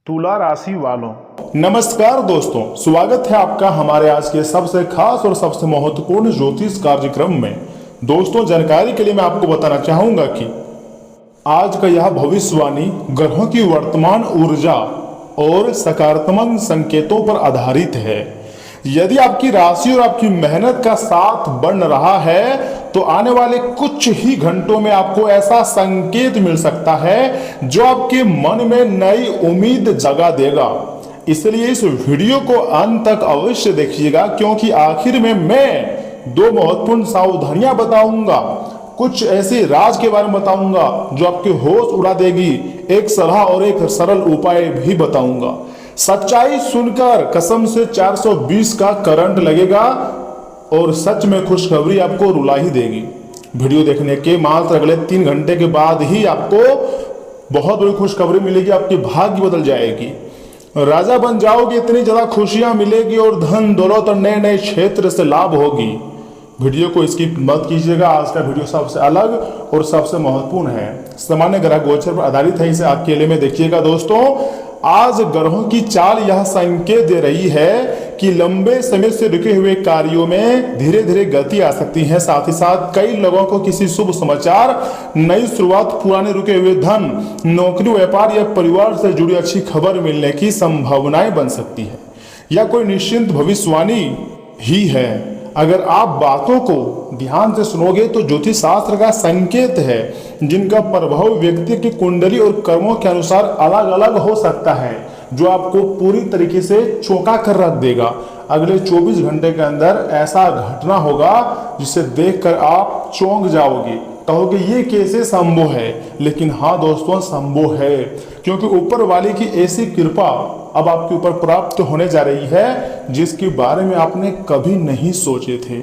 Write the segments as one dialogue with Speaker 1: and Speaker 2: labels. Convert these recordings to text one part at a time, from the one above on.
Speaker 1: तुला राशि वालों,
Speaker 2: नमस्कार दोस्तों, स्वागत है आपका हमारे आज के सबसे खास और सबसे महत्वपूर्ण ज्योतिष कार्यक्रम में। दोस्तों, जानकारी के लिए मैं आपको बताना चाहूंगा कि आज का यह भविष्यवाणी ग्रहों की वर्तमान ऊर्जा और सकारात्मक संकेतों पर आधारित है। यदि आपकी राशि और आपकी मेहनत का साथ बन रहा है तो आने वाले कुछ ही घंटों में आपको ऐसा संकेत मिल सकता है जो आपके मन में नई उम्मीद जगा देगा। इसलिए इस वीडियो को अंत तक अवश्य देखिएगा, क्योंकि आखिर में मैं दो महत्वपूर्ण सावधानियां बताऊंगा, कुछ ऐसे राज के बारे में बताऊंगा जो आपके होश उड़ा देगी, एक सलाह और एक सरल उपाय भी बताऊंगा। सच्चाई सुनकर कसम से 420 का करंट लगेगा और सच में खुशखबरी आपको रुला ही देगी। वीडियो देखने के मात्र अगले 3 घंटे के बाद ही आपको बहुत बड़ी खुशखबरी मिलेगी, आपकी भाग्य बदल जाएगी, राजा बन जाओगे, इतनी ज्यादा खुशियां मिलेगी और धन दौलत और नए नए क्षेत्र से लाभ होगी। वीडियो को स्किप मत कीजिएगा, आज का वीडियो सबसे अलग और सबसे महत्वपूर्ण है, सामान्य ग्रह गोचर पर आधारित है, इसे अकेले में देखिएगा। दोस्तों, आज ग्रहों की चाल यह संकेत दे रही है कि लंबे समय से रुके हुए कार्यों में धीरे धीरे गति आ सकती है। साथ ही साथ कई लोगों को किसी शुभ समाचार, नई शुरुआत, पुराने रुके हुए धन, नौकरी, व्यापार या परिवार से जुड़ी अच्छी खबर मिलने की संभावनाएं बन सकती है। यह कोई निश्चित भविष्यवाणी ही है। अगर आप बातों को ध्यान से सुनोगे तो ज्योतिष शास्त्र का संकेत है जिनका प्रभाव व्यक्ति की कुंडली और कर्मों के अनुसार अलग अलग हो सकता है, जो आपको पूरी तरीके से चौंका कर रख देगा। अगले 24 घंटे के अंदर ऐसा घटना होगा जिसे देखकर आप चौंक जाओगे, कहोगे ये कैसे संभव है। लेकिन हाँ दोस्तों, संभव है, क्योंकि ऊपर वाले की ऐसी कृपा अब आपके ऊपर प्राप्त होने जा रही है जिसके बारे में आपने कभी नहीं सोचे थे।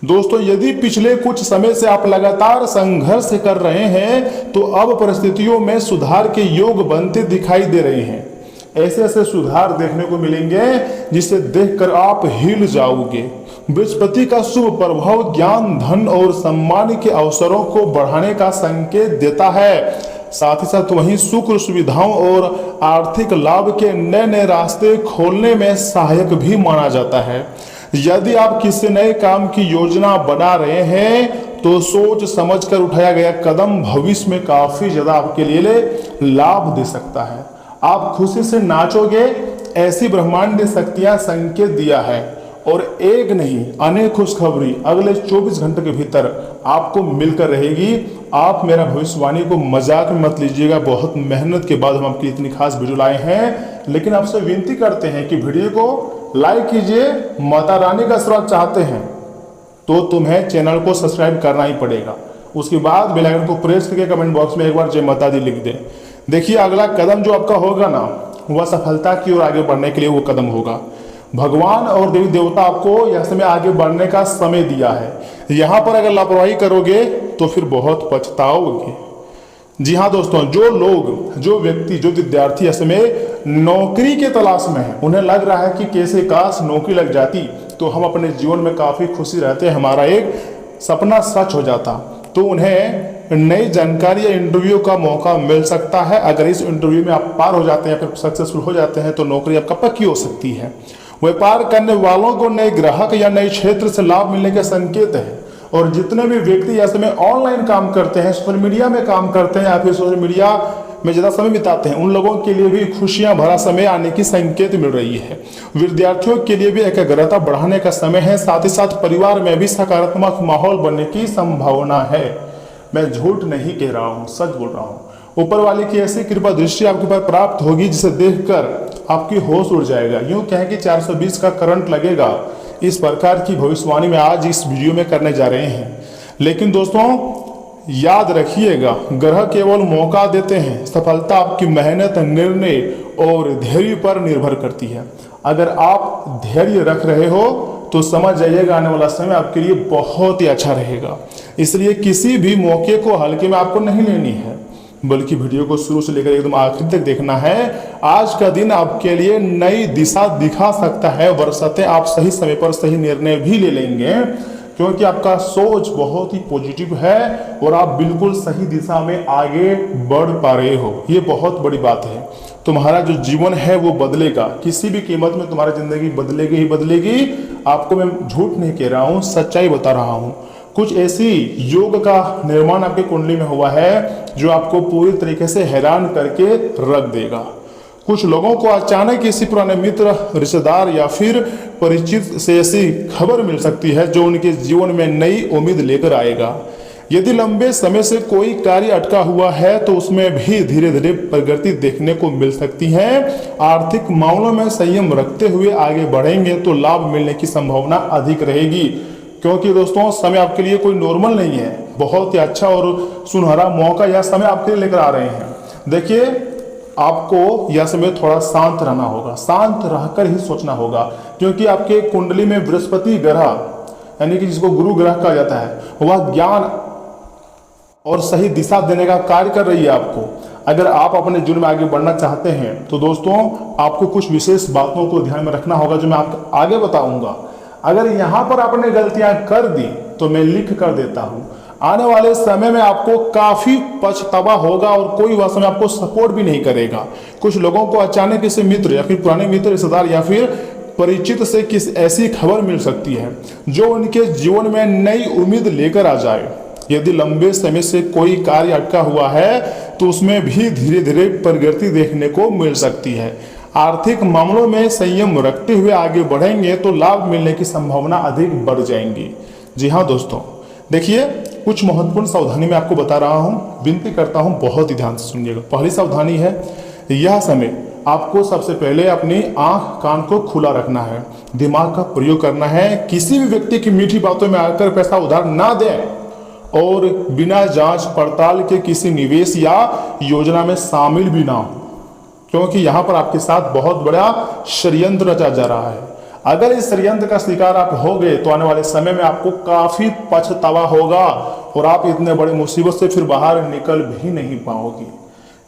Speaker 2: दोस्तों, यदि पिछले कुछ समय से आप लगातार संघर्ष कर रहे हैं तो अब परिस्थितियों में सुधार के योग बनते दिखाई दे रहे हैं। ऐसे ऐसे सुधार देखने को मिलेंगे जिसे देखकर आप हिल जाओगे। बृहस्पति का शुभ प्रभाव ज्ञान, धन और सम्मान के अवसरों को बढ़ाने का संकेत देता है। साथ ही साथ वहीं शुक्र सुविधाओं और आर्थिक लाभ के नए नए रास्ते खोलने में सहायक भी माना जाता है। यदि आप किसी नए काम की योजना बना रहे हैं तो सोच समझकर उठाया गया कदम भविष्य में काफी ज्यादा आपके लिए लाभ दे सकता है। आप खुशी से नाचोगे, ऐसी ब्रह्मांड शक्तियां संकेत दिया है, और एक नहीं अनेक खुशखबरी अगले 24 घंटे के भीतर आपको मिलकर रहेगी। आप मेरा भविष्यवाणी को मजाक में मत लीजिएगा, बहुत मेहनत के बाद हम आपके इतनी खास वीडियो लाए हैं। लेकिन आपसे विनती करते हैं कि वीडियो को लाइक कीजिए। माता रानी का आशीर्वाद चाहते हैं तो तुम्हें चैनल को सब्सक्राइब करना ही पड़ेगा। उसके बाद बेल आइकन को प्रेस करके कमेंट बॉक्स में एक बार जय माता दी लिख दें। देखिए, अगला कदम जो आपका होगा ना, वह सफलता की ओर आगे बढ़ने के लिए वो कदम होगा। भगवान और देवी देवता आपको यह समय आगे बढ़ने का समय दिया है। यहाँ पर अगर लापरवाही करोगे तो फिर बहुत पछताओगे। जी हाँ दोस्तों, जो लोग, जो व्यक्ति, जो विद्यार्थी इस समय नौकरी के तलाश में है, उन्हें लग रहा है कि कैसे काश नौकरी लग जाती तो हम अपने जीवन में काफी खुशी रहते, हमारा एक सपना सच हो जाता, तो उन्हें नई जानकारी या इंटरव्यू का मौका मिल सकता है। अगर इस इंटरव्यू में आप पार हो जाते हैं, फिर सक्सेसफुल हो जाते हैं, तो नौकरी आपका पक्की हो सकती है। व्यापार करने वालों को नए ग्राहक या नए क्षेत्र से लाभ मिलने के संकेत है। और जितने भी व्यक्ति या समय ऑनलाइन काम करते हैं, सोशल मीडिया में काम करते हैं या फिर सोशल मीडिया में ज्यादा समय बिताते हैं, उन लोगों के लिए भी खुशियां भरा समय आने की संकेत मिल रही है। विद्यार्थियों के लिए भी एकाग्रता बढ़ाने का समय है। साथ ही साथ परिवार में भी सकारात्मक माहौल बनने की संभावना है। मैं झूठ नहीं कह रहा हूँ, सच बोल रहा हूँ। ऊपर वाले की ऐसी कृपा दृष्टि आपके पास प्राप्त होगी जिसे देखकर आपकी होश उड़ जाएगा। यूं कहें कि 420 का करंट लगेगा। इस प्रकार की भविष्यवाणी में आज इस वीडियो में करने जा रहे हैं। लेकिन दोस्तों, याद रखिएगा, ग्रह केवल मौका देते हैं, सफलता आपकी मेहनत, निर्णय और धैर्य पर निर्भर करती है। अगर आप धैर्य रख रहे हो तो समझ जाइएगा आने वाला समय आपके लिए बहुत ही अच्छा रहेगा। इसलिए किसी भी मौके को हल्के में आपको नहीं लेनी है, बल्कि वीडियो को शुरू से लेकर एकदम आखिर तक देखना है। आज का दिन आपके लिए नई दिशा दिखा सकता है। बरसाते आप सही समय पर सही निर्णय भी ले लेंगे, क्योंकि आपका सोच बहुत ही पॉजिटिव है और आप बिल्कुल सही दिशा में आगे बढ़ पा रहे हो। ये बहुत बड़ी बात है। तुम्हारा जो जीवन है वो बदलेगा, किसी भी कीमत में तुम्हारी जिंदगी बदलेगी ही बदलेगी। आपको मैं झूठ नहीं कह रहा हूँ, सच्चाई बता रहा हूँ। कुछ ऐसी योग का निर्माण आपकी कुंडली में हुआ है जो आपको पूरी तरीके से हैरान करके रख देगा। कुछ लोगों को अचानक किसी पुराने मित्र, रिश्तेदार या फिर परिचित से ऐसी खबर मिल सकती है जो उनके जीवन में नई उम्मीद लेकर आएगा। यदि लंबे समय से कोई कार्य अटका हुआ है तो उसमें भी धीरे धीरे प्रगति देखने को मिल सकती है। आर्थिक मामलों में संयम रखते हुए आगे बढ़ेंगे तो लाभ मिलने की संभावना अधिक रहेगी, क्योंकि दोस्तों समय आपके लिए कोई नॉर्मल नहीं है, बहुत ही अच्छा और सुनहरा मौका यह समय आपके लिए लेकर आ रहे हैं। देखिए, आपको यह समय थोड़ा शांत रहना होगा, शांत रहकर ही सोचना होगा, क्योंकि आपके कुंडली में बृहस्पति ग्रह, यानी कि जिसको गुरु ग्रह कहा जाता है, वह ज्ञान और सही दिशा देने का कार्य कर रही है आपको। अगर आप अपने जीवन में आगे बढ़ना चाहते हैं तो दोस्तों आपको कुछ विशेष बातों को ध्यान में रखना होगा जो मैं आपको आगे बताऊंगा। अगर यहाँ पर आपने गलतियां कर दी तो मैं लिख कर देता हूँ, आने वाले समय में आपको काफी पछतावा होगा और कोई वह समय आपको सपोर्ट भी नहीं करेगा। कुछ लोगों को अचानक किसी मित्र या फिर पुराने मित्र, रिश्तेदार या फिर परिचित से किसी ऐसी खबर मिल सकती है जो उनके जीवन में नई उम्मीद लेकर आ जाए। यदि लंबे समय से कोई कार्य अटका हुआ है तो उसमें भी धीरे धीरे प्रगति देखने को मिल सकती है। आर्थिक मामलों में संयम रखते हुए आगे बढ़ेंगे तो लाभ मिलने की संभावना अधिक बढ़ जाएंगी। जी हाँ दोस्तों, देखिए कुछ महत्वपूर्ण सावधानी मैं आपको बता रहा हूँ, विनती करता हूँ बहुत ही ध्यान से सुनिएगा। पहली सावधानी है, यह समय आपको सबसे पहले अपनी आंख कान को खुला रखना है, दिमाग का प्रयोग करना है। किसी भी व्यक्ति की मीठी बातों में आकर पैसा उधार ना दें और बिना जांच पड़ताल के किसी निवेश या योजना में शामिल भी ना हो, क्योंकि यहाँ पर आपके साथ बहुत बड़ा षड्यंत्र रचा जा रहा है। अगर इस षड्यंत्र का शिकार आप हो गए तो आने वाले समय में आपको काफी पछतावा होगा और आप इतने बड़े मुसीबत से फिर बाहर निकल भी नहीं पाओगे।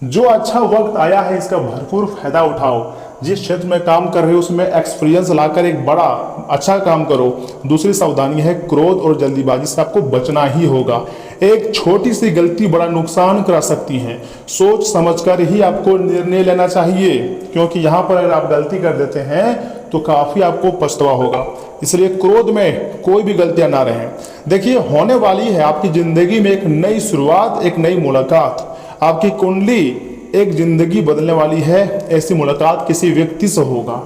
Speaker 2: जो अच्छा वक्त आया है इसका भरपूर फायदा उठाओ। जिस क्षेत्र में काम कर रहे हो उसमें एक्सपीरियंस लाकर एक बड़ा अच्छा काम करो। दूसरी सावधानी है, क्रोध और जल्दीबाजी से आपको बचना ही होगा। एक छोटी सी गलती बड़ा नुकसान करा सकती है। सोच समझकर ही आपको निर्णय लेना चाहिए, क्योंकि यहाँ पर अगर आप गलती कर देते हैं तो काफी आपको पछतावा होगा। इसलिए क्रोध में कोई भी गलतियां ना रहें। देखिए, होने वाली है आपकी जिंदगी में एक नई शुरुआत, एक नई मुलाकात। आपकी कुंडली एक जिंदगी बदलने वाली है। ऐसी मुलाकात किसी व्यक्ति से होगा,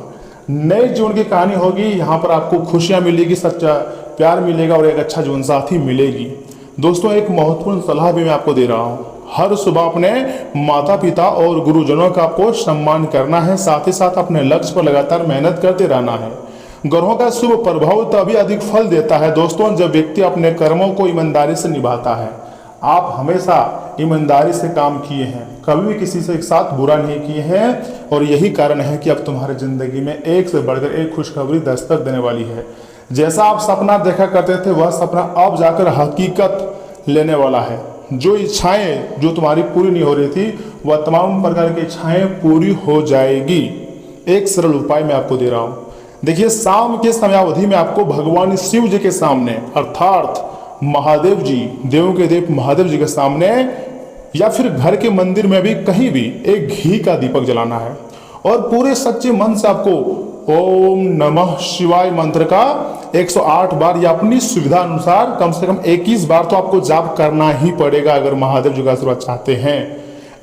Speaker 2: नए जीवन की कहानी होगी। यहाँ पर आपको खुशियां मिलेगी, सच्चा प्यार मिलेगा और एक अच्छा जीवन साथी मिलेगी। दोस्तों, एक महत्वपूर्ण सलाह भी मैं आपको दे रहा हूँ। हर सुबह अपने माता पिता और गुरुजनों का आपको सम्मान करना है, साथ ही साथ अपने लक्ष्य पर लगातार मेहनत करते रहना है। ग्रहों का शुभ प्रभाव तभी अधिक फल देता है दोस्तों जब व्यक्ति अपने कर्मों को ईमानदारी से निभाता है। आप हमेशा ईमानदारी से काम किए हैं, कभी भी किसी से एक साथ बुरा नहीं किए हैं, और यही कारण है कि अब तुम्हारी जिंदगी में एक से बढ़कर एक खुशखबरी दस्तक देने वाली है। जैसा आप सपना देखा करते थे वह सपना अब जाकर हकीकत लेने वाला है। जो इच्छाएं जो तुम्हारी पूरी नहीं हो रही थी वह तमाम प्रकार की इच्छाएं पूरी हो जाएगी। एक सरल उपाय मैं आपको दे रहा हूं। देखिए, शाम के समयावधि में आपको भगवान शिव जी के सामने अर्थात महादेव जी, देवों के देव महादेव जी के सामने या फिर घर के मंदिर में भी कहीं भी एक घी का दीपक जलाना है और पूरे सच्चे मन से आपको ओम नमः शिवाय मंत्र का 108 बार या अपनी सुविधा अनुसार कम से कम 21 बार तो आपको जाप करना ही पड़ेगा अगर महादेव जी का आशीर्वाद चाहते हैं।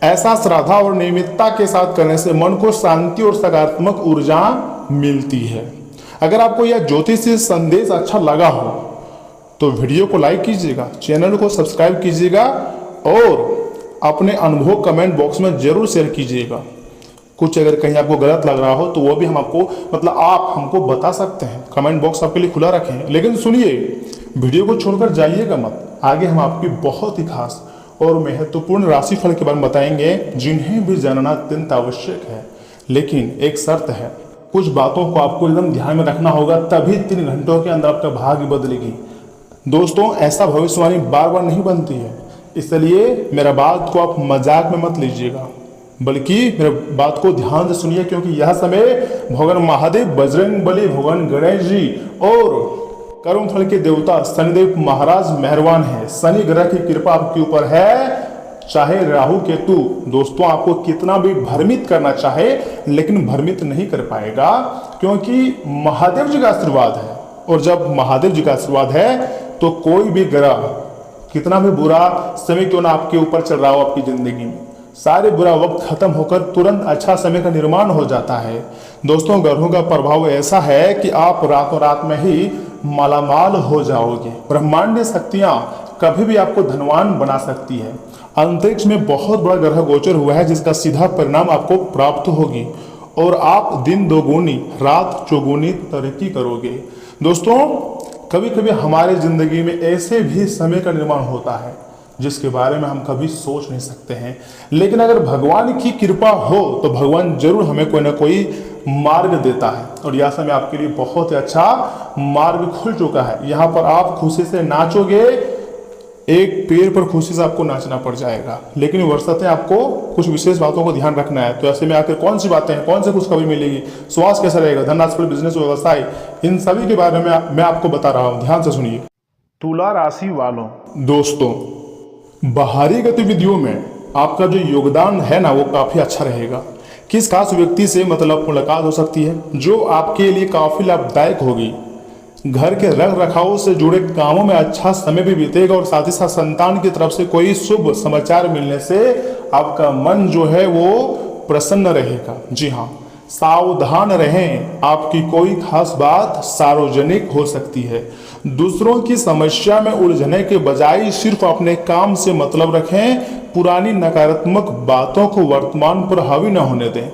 Speaker 2: ऐसा श्रद्धा और नियमितता के साथ करने से मन को शांति और सकारात्मक ऊर्जा मिलती है। अगर आपको यह ज्योतिषीय संदेश अच्छा लगा हो तो वीडियो को लाइक कीजिएगा, चैनल को सब्सक्राइब कीजिएगा और अपने अनुभव कमेंट बॉक्स में जरूर शेयर कीजिएगा। कुछ अगर कहीं आपको गलत लग रहा हो तो वो भी हम आपको आप हमको बता सकते हैं, कमेंट बॉक्स आपके लिए खुला रखें। लेकिन सुनिए, वीडियो को छोड़कर जाइएगा मत। आगे हम आपकी बहुत ही खास और महत्वपूर्ण राशिफल के बारे में बताएंगे जिन्हें भी जानना अत्यंत आवश्यक है। लेकिन एक शर्त है, कुछ बातों को आपको एकदम ध्यान में रखना होगा, तभी 3 घंटों के अंदर आपका भाग्य बदलेगी। दोस्तों, ऐसा भविष्यवाणी बार बार नहीं बनती है, इसलिए मेरा बात को आप मजाक में मत लीजिएगा, बल्कि मेरे बात को ध्यान से सुनिए, क्योंकि यह समय भगवान महादेव, बजरंगबली, भगवान गणेश जी और कर्मफल के देवता शनिदेव महाराज मेहरबान है। शनि ग्रह की कृपा आपके ऊपर है चाहे राहु केतु दोस्तों आपको कितना भी भ्रमित करना चाहे लेकिन भ्रमित नहीं कर पाएगा, क्योंकि महादेव जी का आशीर्वाद है। और जब महादेव जी का आशीर्वाद है तो कोई भी ग्रह कितना भी बुरा समय क्यों ना आपके ऊपर चल रहा हो, आपकी जिंदगी में सारे बुरा वक्त खत्म होकर तुरंत अच्छा समय का निर्माण हो जाता है। दोस्तों ग्रहों का प्रभाव ऐसा है कि आप रातों रात में ही मालामाल हो जाओगे। ब्रह्मांडीय शक्तियां कभी भी आपको धनवान बना सकती है। अंतरिक्ष में बहुत बड़ा ग्रह गोचर हुआ है जिसका सीधा परिणाम आपको प्राप्त होगी और आप दिन दोगुनी रात चौगुनी तरक्की करोगे। दोस्तों कभी कभी हमारे जिंदगी में ऐसे भी समय का निर्माण होता है जिसके बारे में हम कभी सोच नहीं सकते हैं, लेकिन अगर भगवान की कृपा हो तो भगवान जरूर हमें कोई ना कोई मार्ग देता है। और यह समय आपके लिए बहुत ही अच्छा मार्ग खुल चुका है। यहाँ पर आप खुशी से नाचोगे, एक पेड़ पर खुशी से आपको नाचना पड़ जाएगा, लेकिन वर्षते आपको कुछ विशेष बातों को ध्यान रखना है। तो ऐसे में आखिर कौन सी बातें हैं, कौन से खुशखबरी मिलेगी, स्वास्थ्य कैसा रहेगा, धन राशि, बिजनेस, व्यवसाय, इन सभी के बारे में मैं आपको बता रहा हूँ, ध्यान से सुनिए। तुला राशि वालों, दोस्तों बाहरी गतिविधियों में आपका जो योगदान है ना वो काफी अच्छा रहेगा। किस खास व्यक्ति से मतलब मुलाकात हो सकती है जो आपके लिए काफी लाभदायक होगी। घर के रख रखाव से जुड़े कामों में अच्छा समय भी बीतेगा और साथ ही साथ संतान की तरफ से कोई शुभ समाचार मिलने से आपका मन जो है वो प्रसन्न रहेगा। जी हाँ, सावधान रहें, आपकी कोई खास बात सार्वजनिक हो सकती है। दूसरों की समस्या में उलझने के बजाय सिर्फ अपने काम से मतलब रखें। पुरानी नकारात्मक बातों को वर्तमान पर हावी न होने दें।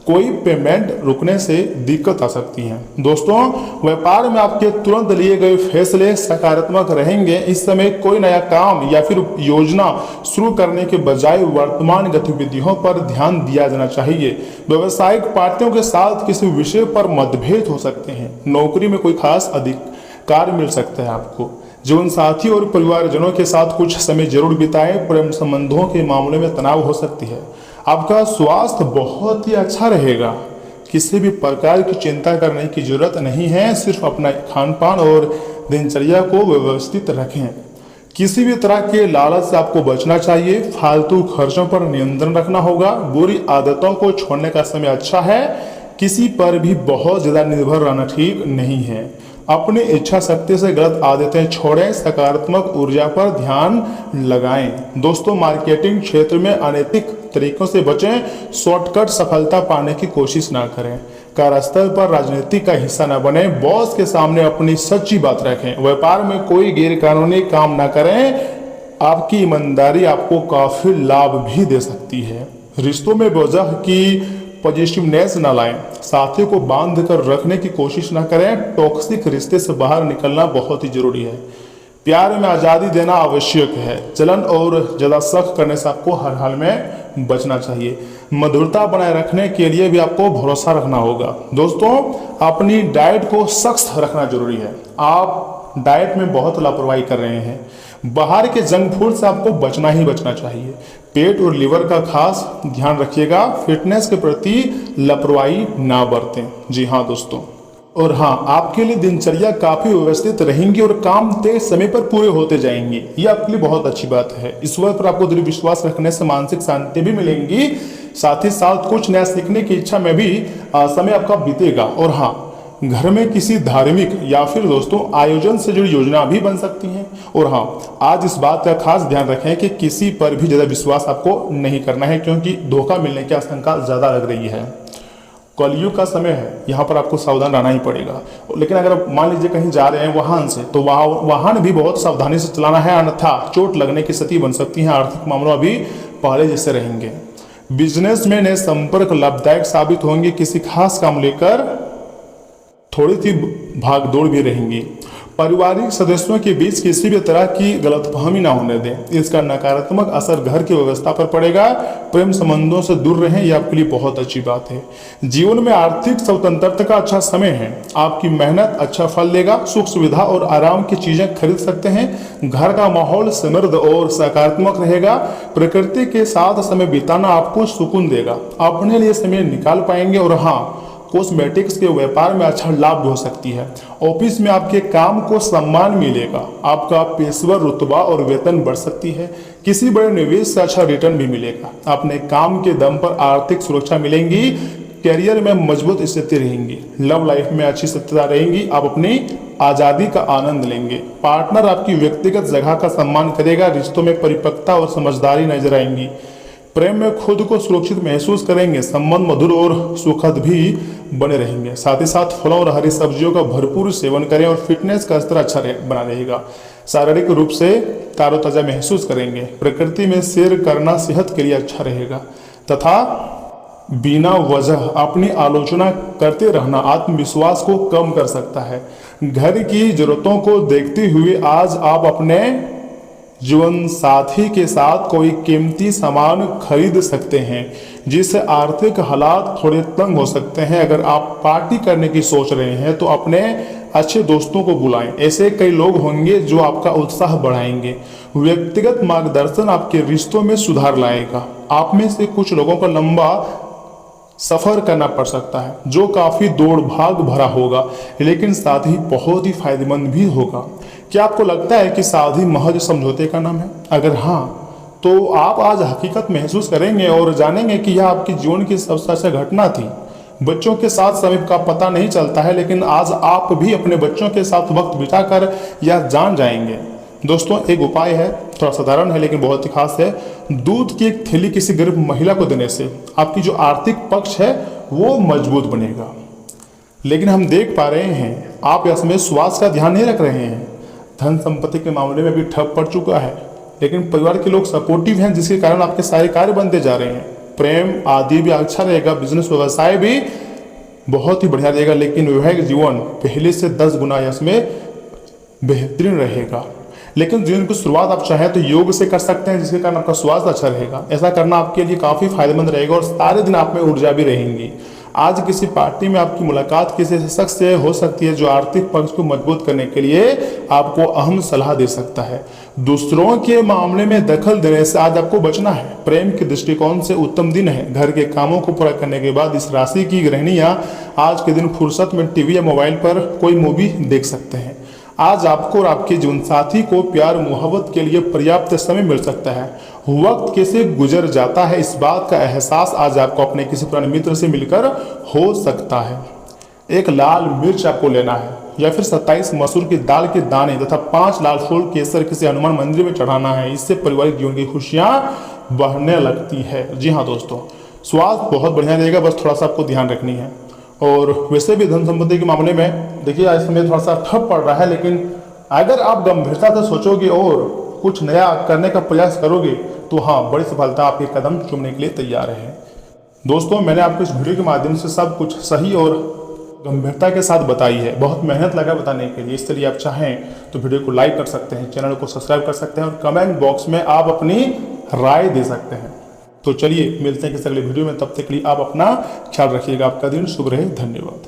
Speaker 2: कोई पेमेंट रुकने से दिक्कत आ सकती है। दोस्तों व्यापार में आपके तुरंत लिए गए फैसले सकारात्मक रहेंगे। इस समय कोई नया काम या फिर योजना शुरू करने के बजाय वर्तमान गतिविधियों पर ध्यान दिया जाना चाहिए। व्यावसायिक पार्टियों के साथ किसी विषय पर मतभेद हो सकते हैं। नौकरी में कोई खास अधिकार मिल सकता है आपको। जीवन साथी और परिवारजनों के साथ कुछ समय जरूर बिताएं। प्रेम संबंधों के मामले में तनाव हो सकती है। आपका स्वास्थ्य बहुत ही अच्छा रहेगा। किसी भी प्रकार की चिंता करने की जरूरत नहीं है, सिर्फ अपना खान पान और दिनचर्या को व्यवस्थित रखें। किसी भी तरह के लालच से आपको बचना चाहिए। फालतू खर्चों पर नियंत्रण रखना होगा। बुरी आदतों को छोड़ने का समय अच्छा है। किसी पर भी बहुत ज्यादा निर्भर रहना ठीक नहीं है। अपनी इच्छा शक्ति से गलत आदतें छोड़ें। सकारात्मक ऊर्जा पर ध्यान लगाएं। दोस्तों मार्केटिंग क्षेत्र में अनैतिक तरीकों से बचें। शॉर्टकट सफलता पाने की कोशिश ना करें। कार्यस्थल पर राजनीति का हिस्सा न बने। बॉस के सामने अपनी सच्ची बात रखें। व्यापार में कोई गैरकानूनी काम ना करें। आपकी ईमानदारी आपको काफी लाभ भी दे सकती है। रिश्तों में वजह की पॉजिटिवनेस न लाएं। साथी को बांध कर रखने की कोशिश न करें। टॉक्सिक रिश्ते से बाहर निकलना बहुत ही जरूरी है। प्यार में आज़ादी देना आवश्यक है। जलन और ज्यादा शक करने से आपको हर हाल में बचना चाहिए। मधुरता बनाए रखने के लिए भी आपको भरोसा रखना होगा। दोस्तों अपनी डाइट को सख्त रखना जरूरी है। आप डाइट में बहुत लापरवाही कर रहे हैं। बाहर के जंक फूड से आपको बचना ही बचना चाहिए। पेट और लीवर का खास ध्यान रखिएगा। फिटनेस के प्रति लापरवाही ना बरतें। जी हाँ दोस्तों, और हाँ आपके लिए दिनचर्या काफी व्यवस्थित रहेंगी और काम तय समय पर पूरे होते जाएंगे। ये आपके लिए बहुत अच्छी बात है। ईश्वर पर आपको दृढ़ विश्वास रखने से मानसिक शांति भी मिलेंगी। साथ ही साथ कुछ नया सीखने की इच्छा में भी समय आपका बीतेगा। और हाँ घर में किसी धार्मिक या फिर दोस्तों आयोजन से जुड़ी योजना भी बन सकती है। और हाँ आज इस बात का खास ध्यान रखें कि किसी पर भी ज्यादा विश्वास आपको नहीं करना है, क्योंकि धोखा मिलने की आशंका ज्यादा लग रही है। कलयुग का समय है, यहाँ पर आपको सावधान रहना ही पड़ेगा। लेकिन अगर मान लीजिए कहीं जा रहे हैं वाहन से, तो वाहन भी बहुत सावधानी से चलाना है, अन्यथा चोट लगने की स्थिति बन सकती है। आर्थिक मामलों भी पहले जैसे रहेंगे। बिजनेस में नए संपर्क लाभदायक साबित होंगे। किसी खास काम लेकर थोड़ी सी भागदौड़ भी रहेंगी। पारिवारिक सदस्यों के बीच किसी भी तरह की गलतफहमी ना होने दें। इसका नकारात्मक असर घर की व्यवस्था पर पड़ेगा। प्रेम संबंधों से दूर रहें, यह आपके लिए बहुत अच्छी बात है। जीवन में आर्थिक स्वतंत्रता का अच्छा समय है। आपकी मेहनत अच्छा फल देगा। सुख सुविधा और आराम की चीजें खरीद सकते हैं। घर का माहौल समृद्ध और सकारात्मक रहेगा। प्रकृति के साथ समय बिताना आपको सुकून देगा। अपने लिए समय निकाल पाएंगे। और हाँ कॉस्मेटिक्स के व्यापार में अच्छा लाभ भी हो सकती है। ऑफिस में आपके काम को सम्मान मिलेगा। आपका पेशेवर रुतबा और वेतन बढ़ सकती है। किसी बड़े निवेश से अच्छा रिटर्न भी मिलेगा। अपने काम के दम पर आर्थिक सुरक्षा मिलेंगी। करियर में मजबूत स्थिति रहेंगी। लव लाइफ में अच्छी स्थिरता रहेंगी। आप अपनी आज़ादी का आनंद लेंगे। पार्टनर आपकी व्यक्तिगत जगह का सम्मान करेगा। रिश्तों में परिपक्वता और समझदारी नजर आएंगी। प्रेम में खुद को सुरक्षित महसूस करेंगे। संबंध मधुर और सुखद भी बने रहेंगे। साथ ही साथ फलों और हरी सब्जियों का भरपूर सेवन करें और फिटनेस का स्तर अच्छा बना रहेगा। शारीरिक रूप से तारोताजा महसूस करेंगे। प्रकृति में सैर करना सेहत के लिए अच्छा रहेगा तथा बिना वजह अपनी आलोचना करते रहना आत्मविश्वास को कम कर सकता है। घर की जरूरतों को देखते हुए आज आप अपने जीवन साथी के साथ कोई कीमती सामान खरीद सकते हैं, जिससे आर्थिक हालात थोड़े तंग हो सकते हैं। अगर आप पार्टी करने की सोच रहे हैं तो अपने अच्छे दोस्तों को बुलाएं। ऐसे कई लोग होंगे जो आपका उत्साह बढ़ाएंगे। व्यक्तिगत मार्गदर्शन आपके रिश्तों में सुधार लाएगा। आप में से कुछ लोगों को लंबा सफर करना पड़ सकता है, जो काफी दौड़ भाग भरा होगा, लेकिन साथ ही बहुत ही फायदेमंद भी होगा। क्या आपको लगता है कि शादी महज समझौते का नाम है? अगर हाँ, तो आप आज हकीकत महसूस करेंगे और जानेंगे कि यह आपके जीवन की सबसे अच्छा घटना थी। बच्चों के साथ समय का पता नहीं चलता है, लेकिन आज आप भी अपने बच्चों के साथ वक्त बिताकर यह जान जाएंगे। दोस्तों, एक उपाय है, थोड़ा साधारण है लेकिन बहुत ही खास है। दूध की एक थैली किसी गरीब महिला को देने से आपकी जो आर्थिक पक्ष है वो मजबूत बनेगा। लेकिन हम देख पा रहे हैं आप इसमें स्वास्थ्य का ध्यान नहीं रख रहे हैं। धन संपत्ति के मामले में भी ठप पड़ चुका है, लेकिन परिवार के लोग सपोर्टिव हैं, जिसके कारण आपके सारे कार्य बनते जा रहे हैं। प्रेम आदि भी अच्छा रहेगा। बिजनेस व्यवसाय भी बहुत ही बढ़िया रहेगा, लेकिन वैवाहिक जीवन पहले से 10 गुना इसमें बेहतरीन रहेगा। लेकिन जीवन की शुरुआत आप चाहें तो योग से कर सकते हैं, जिसके कारण आपका स्वास्थ्य अच्छा रहेगा। ऐसा करना आपके लिए काफ़ी फायदेमंद रहेगा और सारे दिन आप में ऊर्जा भी रहेंगी। आज किसी पार्टी में आपकी मुलाकात किसी ऐसे शख्स से हो सकती है जो आर्थिक पक्ष को मजबूत करने के लिए आपको अहम सलाह दे सकता है। दूसरों के मामले में दखल देने से आज आपको बचना है। प्रेम के दृष्टिकोण से उत्तम दिन है। घर के कामों को पूरा करने के बाद इस राशि की गृहिणियां आज के दिन फुर्सत में टीवी या मोबाइल पर कोई मूवी देख सकते हैं। आज आपको और आपके जीवन साथी को प्यार मोहब्बत के लिए पर्याप्त समय मिल सकता है। वक्त कैसे गुजर जाता है इस बात का एहसास आज आपको अपने किसी पुराने मित्र से मिलकर हो सकता है। एक लाल मिर्च आपको लेना है या फिर 27 मसूर की दाल के दाने तथा 5 लाल फूल केसर किसी हनुमान मंदिर में चढ़ाना है। इससे पारिवारिक जीवन की खुशियां बढ़ने लगती है। जी हाँ दोस्तों, स्वास्थ्य बहुत बढ़िया रहेगा, बस थोड़ा सा आपको ध्यान रखनी है। और वैसे भी धन संपत्ति के मामले में देखिए इस समय थोड़ा सा ठप पड़ रहा है, लेकिन अगर आप गंभीरता से सोचोगे और कुछ नया करने का प्रयास करोगे तो हाँ, बड़ी सफलता आपके कदम चूमने के लिए तैयार है। दोस्तों, मैंने आपको इस वीडियो के माध्यम से सब कुछ सही और गंभीरता के साथ बताई है। बहुत मेहनत लगा बताने के लिए, इसलिए आप चाहें तो वीडियो को लाइक कर सकते हैं, चैनल को सब्सक्राइब कर सकते हैं और कमेंट बॉक्स में आप अपनी राय दे सकते हैं। तो चलिए मिलते हैं किसी अगले वीडियो में, तब तक के लिए आप अपना ख्याल रखिएगा। आपका दिन शुभ रहे। धन्यवाद।